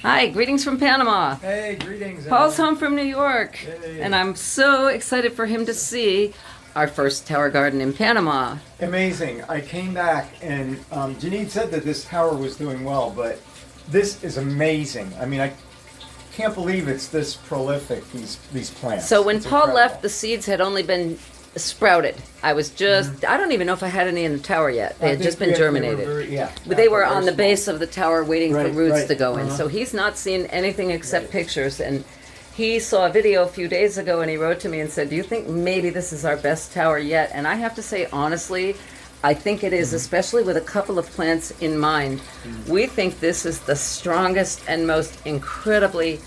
Hi, greetings from Panama. Hey, greetings. Paul's home from New York, Hey. and I'm so excited for him to see our first tower garden in Panama. Amazing. I came back and Janine said that this tower was doing well, but this is amazing. I mean, I can't believe it's this prolific, these plants. So when It's Paul incredible. left, the seeds had only been sprouted. I was just, I don't even know if I had any in the tower yet. They I had think just been they were germinated. But they were on the base of the tower waiting for Right, roots right. to go in. So he's not seen anything except pictures. And he saw a video a few days ago and he wrote to me and said, do you think maybe this is our best tower yet? And I have to say, honestly, I think it is, especially with a couple of plants in mind. We think this is the strongest and most incredibly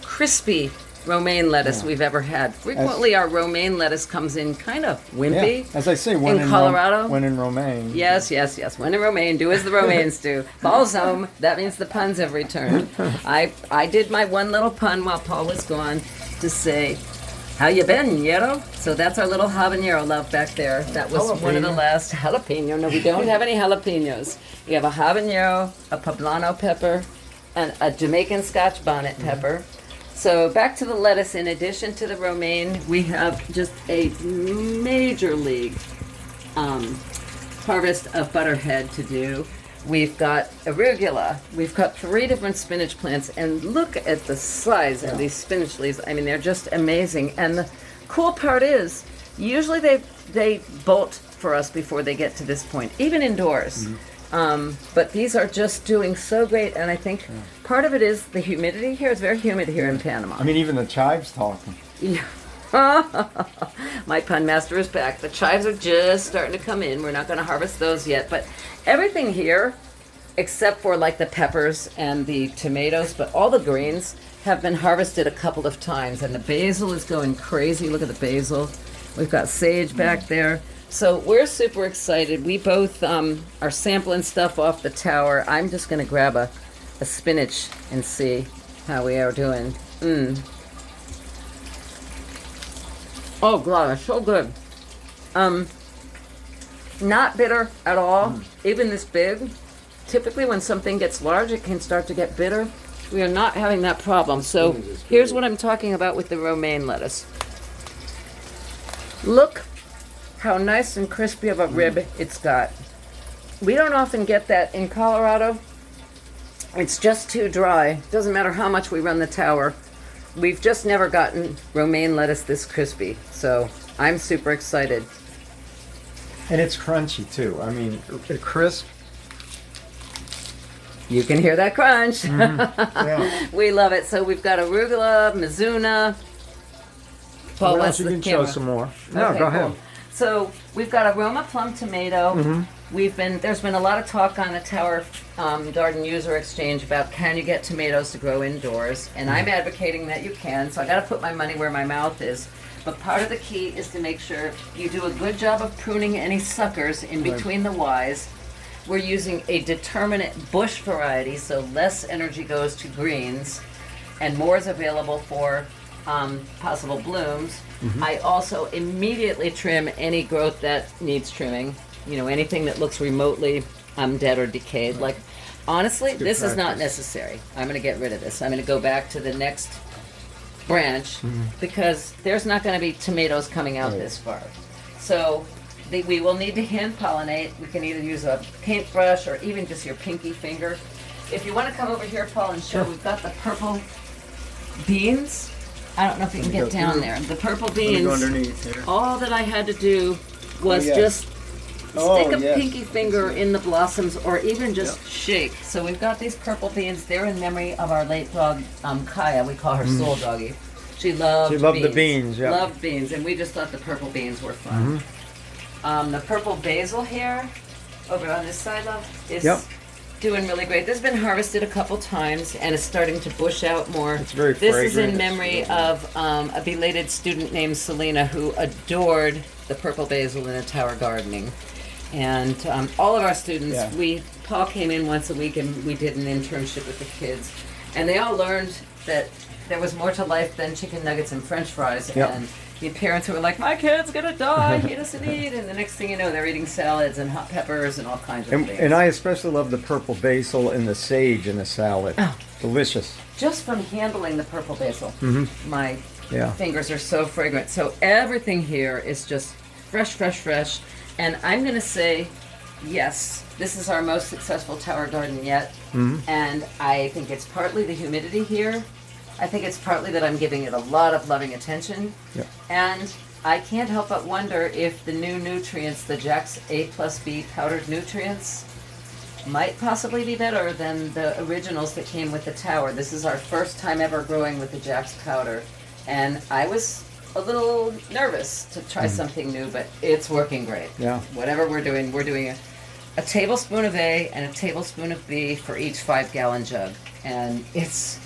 crispy romaine lettuce we've ever had. Frequently, our romaine lettuce comes in kind of wimpy. As I say, when in Colorado. when in Romaine. Yes. When in Romaine, do as the Romaines do. Paul's home. That means the puns have returned. I did my one little pun while Paul was gone to say, how you been, Yero? So that's our little habanero love back there. That was one of the last jalapeno. No, we don't have any jalapenos. We have a habanero, a poblano pepper, and a Jamaican Scotch bonnet pepper. So back to the lettuce. In addition to the romaine, we have just a major league harvest of butterhead to do. We've got arugula. We've got 3 different spinach plants, and look at the size of these spinach leaves. I mean, they're just amazing. And the cool part is, usually they bolt for us before they get to this point, even indoors. But these are just doing so great, and I think part of it is the humidity here. It's very humid here in Panama. I mean, even the chives talking. Yeah. My pun master is back. The chives are just starting to come in. We're not going to harvest those yet, but everything here, except for like the peppers and the tomatoes, but all the greens have been harvested a couple of times, and the basil is going crazy. Look at the basil. We've got sage back there. So we're super excited. We both are sampling stuff off the tower. I'm just going to grab a spinach and see how we are doing. Oh God, it's so good. Not bitter at all, even this big. Typically when something gets large, it can start to get bitter. We are not having that problem. So here's what I'm talking about with the romaine lettuce. Look how nice and crispy of a rib it's got. We don't often get that in Colorado. It's just too dry. Doesn't matter how much we run the tower. We've just never gotten romaine lettuce this crispy. So I'm super excited. And it's crunchy, too. I mean, crisp. You can hear that crunch. Yeah. We love it. So we've got arugula, mizuna. Paul, What what's else you the can camera? show some more. No, Okay, go ahead. cool. So we've got a Roma Plum tomato. There's been a lot of talk on the Tower Garden User Exchange about can you get tomatoes to grow indoors, and I'm advocating that you can. So I got to put my money where my mouth is. But part of the key is to make sure you do a good job of pruning any suckers in between the Ys. We're using a determinate bush variety, so less energy goes to greens, and more is available for possible blooms. I also immediately trim any growth that needs trimming. You know, anything that looks remotely dead or decayed. Like, honestly, this is not necessary. I'm going to get rid of this. I'm going to go back to the next branch because there's not going to be tomatoes coming out this far. So we will need to hand pollinate. We can either use a paintbrush or even just your pinky finger. If you want to come over here, Paul, and show, we've got the purple beans. I don't know if you can get down there. The purple beans, Go underneath here. all that I had to do was just stick a pinky finger in the blossoms or even just shake. So we've got these purple beans. They're in memory of our late dog, Kaya. We call her Soul Doggy. She loved the beans, yeah. Loved beans, and we just thought the purple beans were fun. The purple basil here, over on this side, love, is doing really great. This has been harvested a couple times and is starting to bush out more. It's very This fragrant. is in memory of a belated student named Selena who adored the purple basil in a tower gardening. And all of our students, Paul came in once a week and we did an internship with the kids. And they all learned that there was more to life than chicken nuggets and french fries. And the parents who are like, my kid's gonna die, he doesn't eat, and the next thing you know, they're eating salads and hot peppers and all kinds of things. And I especially love the purple basil and the sage in the salad. Oh. Delicious. Just from handling the purple basil, my Yeah. fingers are so fragrant. So everything here is just fresh, fresh, fresh. And I'm gonna say, yes, this is our most successful tower garden yet. And I think it's partly the humidity here. I think it's partly that I'm giving it a lot of loving attention. Yeah. And I can't help but wonder if the new nutrients, the Jack's A+B powdered nutrients, might possibly be better than the originals that came with the tower. This is our first time ever growing with the Jack's powder. And I was a little nervous to try something new, but it's working great. Yeah. Whatever we're doing a tablespoon of A and a tablespoon of B for each 5-gallon jug. And it's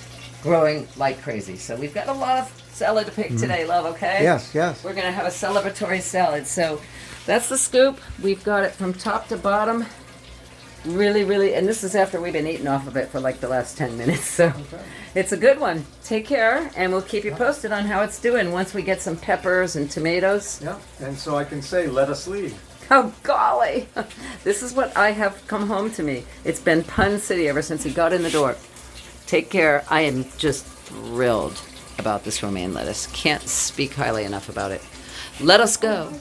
growing like crazy. So we've got a lot of salad to pick today, love, okay? Yes, yes. We're going to have a celebratory salad. So that's the scoop. We've got it from top to bottom. Really, really, and this is after we've been eating off of it for like the last 10 minutes. So it's a good one. Take care, and we'll keep you posted on how it's doing once we get some peppers and tomatoes. Yeah. And so I can say, let us leave. Oh, golly. This is what I have come home to me. It's been Pun City ever since he got in the door. Take care. I am just thrilled about this romaine lettuce. Can't speak highly enough about it. Let us go.